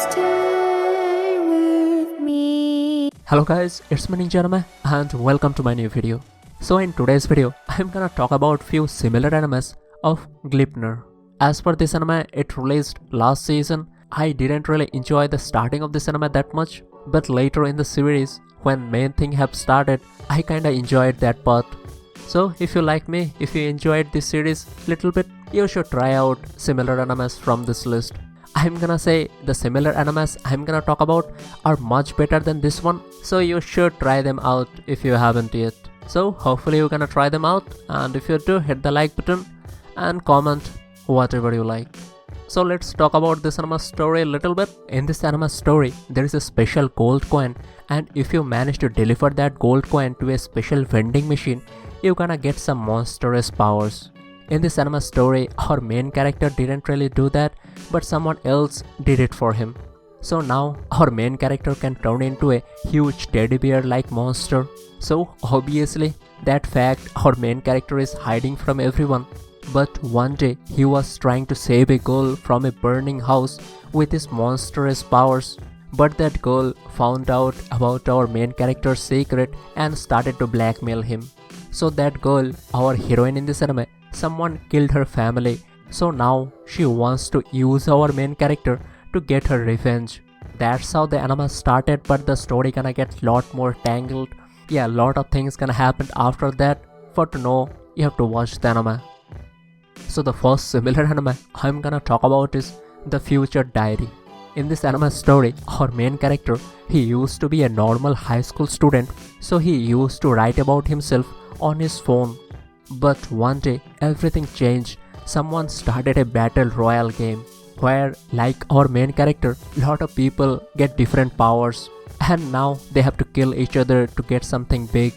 Stay with me. Hello guys, it's me Ninja Anime and welcome to my new video. So in today's video, I'm gonna talk about few similar animes of Gleipnir. As for this anime, it released last season. I didn't really enjoy the starting of this anime that much, but later in the series, when main thing have started, I kinda enjoyed that part. So if you like me, if you enjoyed this series little bit, you should try out similar animes from this list. I'm gonna say the similar animes I'm gonna talk about are much better than this one, so you should try them out if you haven't yet. So hopefully you're gonna try them out, and if you do, hit the like button and comment whatever you like. So let's talk about this anime story a little bit. In this anime story, there is a special gold coin, and if you manage to deliver that gold coin to a special vending machine, you're gonna get some monstrous powers. In this anime story, our main character didn't really do that, but someone else did it for him. So now our main character can turn into a huge teddy bear like monster. So obviously that fact our main character is hiding from everyone. But one day he was trying to save a girl from a burning house with his monstrous powers. But that girl found out about our main character's secret and started to blackmail him. So that girl, our heroine in this anime, someone killed her family. So now she wants to use our main character to get her revenge. That's how the anime started, but the story gonna get lot more tangled. Yeah, lot of things gonna happen after that. For to know, you have to watch the anime. So the first similar anime I'm gonna talk about is The Future Diary. In this anime story, our main character, he used to be a normal high school student, so he used to write about himself on his phone. But one day, everything changed. Someone started a battle royale game where, like our main character, lot of people get different powers, and now they have to kill each other to get something big.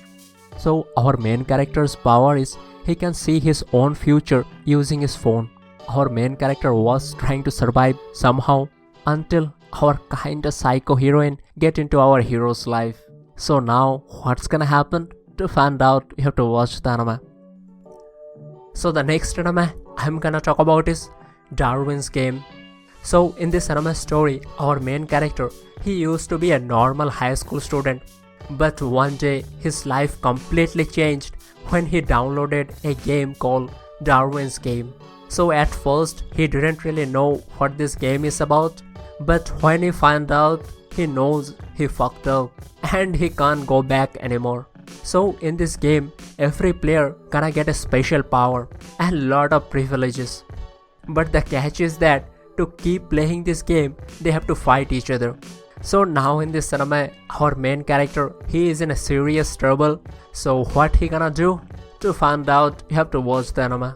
So our main character's power is he can see his own future using his phone. Our main character was trying to survive somehow until our kinda psycho heroine get into our hero's life. So now what's gonna happen? To find out, you have to watch the anime. So the next anime I'm gonna talk about is Darwin's Game. So in this anime story, our main character, he used to be a normal high school student, but one day his life completely changed when he downloaded a game called Darwin's Game. So at first he didn't really know what this game is about, but when he found out, he knows he fucked up and he can't go back anymore. So in this game, every player gonna get a special power and lot of privileges. But the catch is that to keep playing this game, they have to fight each other. So now in this anime, our main character, he is in a serious trouble. So what he gonna do? To find out, you have to watch the anime.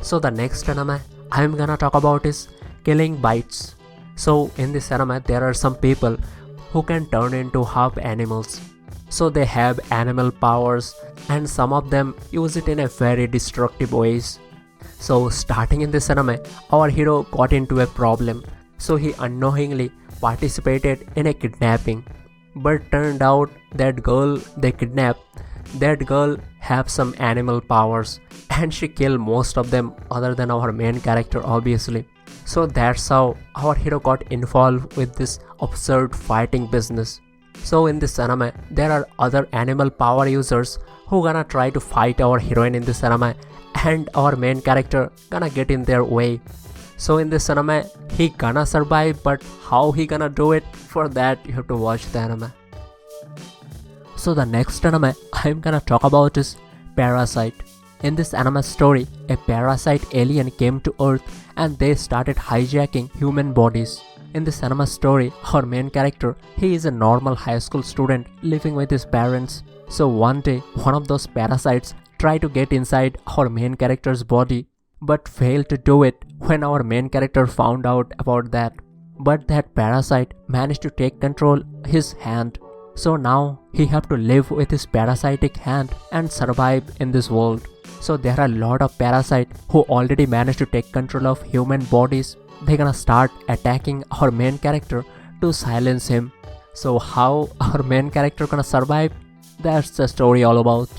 So the next anime I'm gonna talk about is Killing Bites. So in this anime, there are some people who can turn into half animals. So they have animal powers, and some of them use it in a very destructive ways. So starting in this anime, our hero got into a problem. So he unknowingly participated in a kidnapping. But turned out that girl they kidnapped, that girl have some animal powers, and she killed most of them other than our main character obviously. So that's how our hero got involved with this absurd fighting business. So in this anime, there are other animal power users who gonna try to fight our heroine in this anime, and our main character gonna get in their way. So in this anime, he gonna survive, but how he gonna do it? For that, you have to watch the anime. So the next anime I'm gonna talk about is Parasite. In this anime story, a parasite alien came to Earth and they started hijacking human bodies. In this anime story, our main character, he is a normal high school student living with his parents. So one day, one of those parasites tried to get inside our main character's body, but failed to do it when our main character found out about that. But that parasite managed to take control his hand. So now he have to live with his parasitic hand and survive in this world. So there are a lot of parasites who already managed to take control of human bodies. They're gonna start attacking our main character to silence him. So how our main character gonna survive? That's the story all about.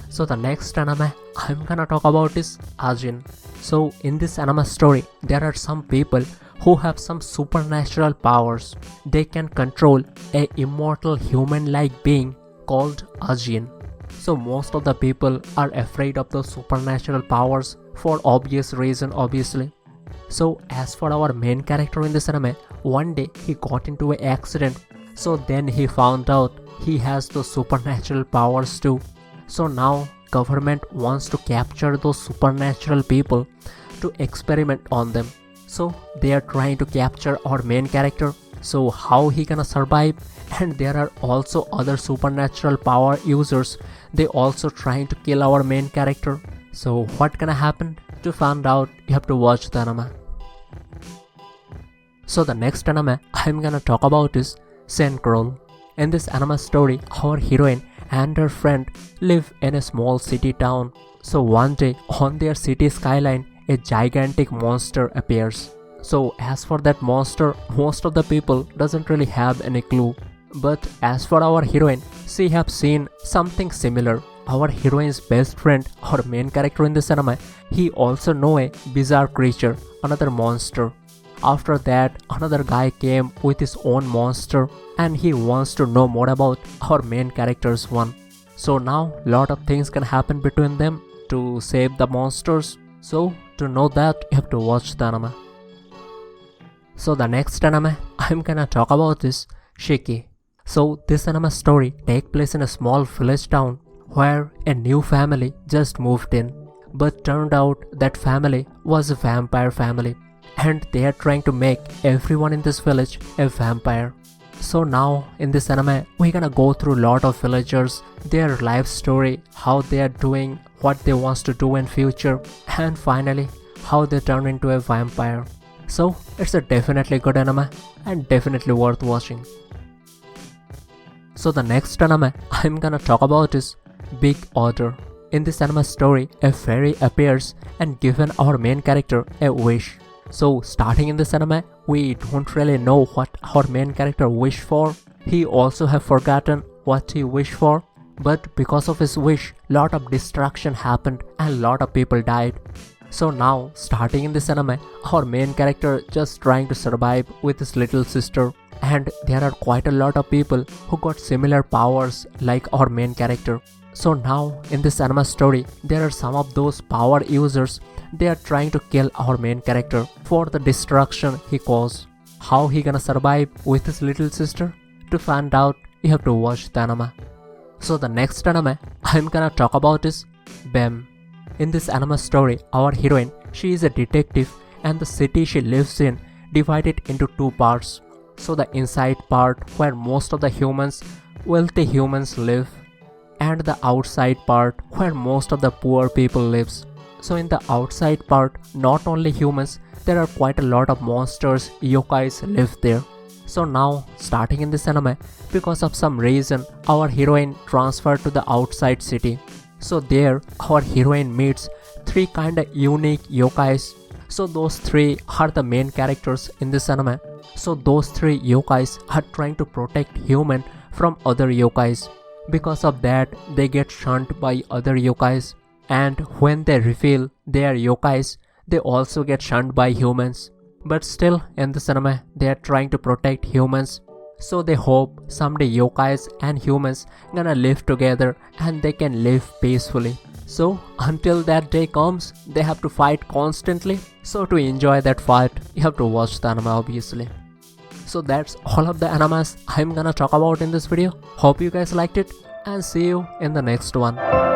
So the next anime I'm gonna talk about is Ajin. So in this anime story, there are some people who have some supernatural powers. They can control a immortal human-like being called Ajin. So most of the people are afraid of those supernatural powers for obvious reason, obviously. So as for our main character in this anime, one day he got into an accident. So then he found out he has those supernatural powers too. So now government wants to capture those supernatural people to experiment on them. So they are trying to capture our main character. So how he gonna survive? And there are also other supernatural power users. They also trying to kill our main character. So what gonna happen? To find out, you have to watch the anime. So the next anime I'm gonna talk about is Sandroll. In this anime story, our heroine and her friend live in a small city town. So one day on their city skyline, a gigantic monster appears. So as for that monster, most of the people doesn't really have any clue. But as for our heroine, she have seen something similar. Our heroine's best friend, our main character in this anime, he also know a bizarre creature, another monster. After that, another guy came with his own monster and he wants to know more about our main character's one. So now lot of things can happen between them to save the monsters. So to know that, you have to watch the anime. So the next anime I'm gonna talk about is Shiki. So this anime story takes place in a small village town where a new family just moved in. But turned out that family was a vampire family and they are trying to make everyone in this village a vampire. So now in this anime we're gonna go through lot of villagers, their life story, how they are doing, what they wants to do in future, and finally how they turn into a vampire. So it's a definitely good anime and definitely worth watching. So the next anime I'm gonna talk about is Big Order. In this anime story, a fairy appears and given our main character a wish. So starting in this anime, we don't really know what our main character wished for. He also have forgotten what he wished for. But because of his wish, lot of destruction happened and lot of people died. So now, starting in this anime, our main character just trying to survive with his little sister. And there are quite a lot of people who got similar powers like our main character. So now, in this anime story, there are some of those power users. They are trying to kill our main character for the destruction he caused. How he gonna survive with his little sister? To find out, you have to watch the anime. So the next anime I'm gonna talk about is Bem. In this anime story, our heroine, she is a detective and the city she lives in divided into two parts. So the inside part where most of the humans, wealthy humans live, and the outside part where most of the poor people lives. So in the outside part, not only humans, there are quite a lot of monsters, yokais live there. So now, starting in this anime, because of some reason, our heroine transferred to the outside city. So there, our heroine meets three kinda unique yokais. So those three are the main characters in this anime. So those three yokais are trying to protect human from other yokais. Because of that, they get shunned by other yokais. And when they reveal they are yokais, they also get shunned by humans. But still, in this anime, they are trying to protect humans. So they hope someday yokais and humans gonna live together and they can live peacefully. So until that day comes, they have to fight constantly. So to enjoy that fight, you have to watch the anime obviously. So that's all of the animes I'm gonna talk about in this video. Hope you guys liked it and see you in the next one.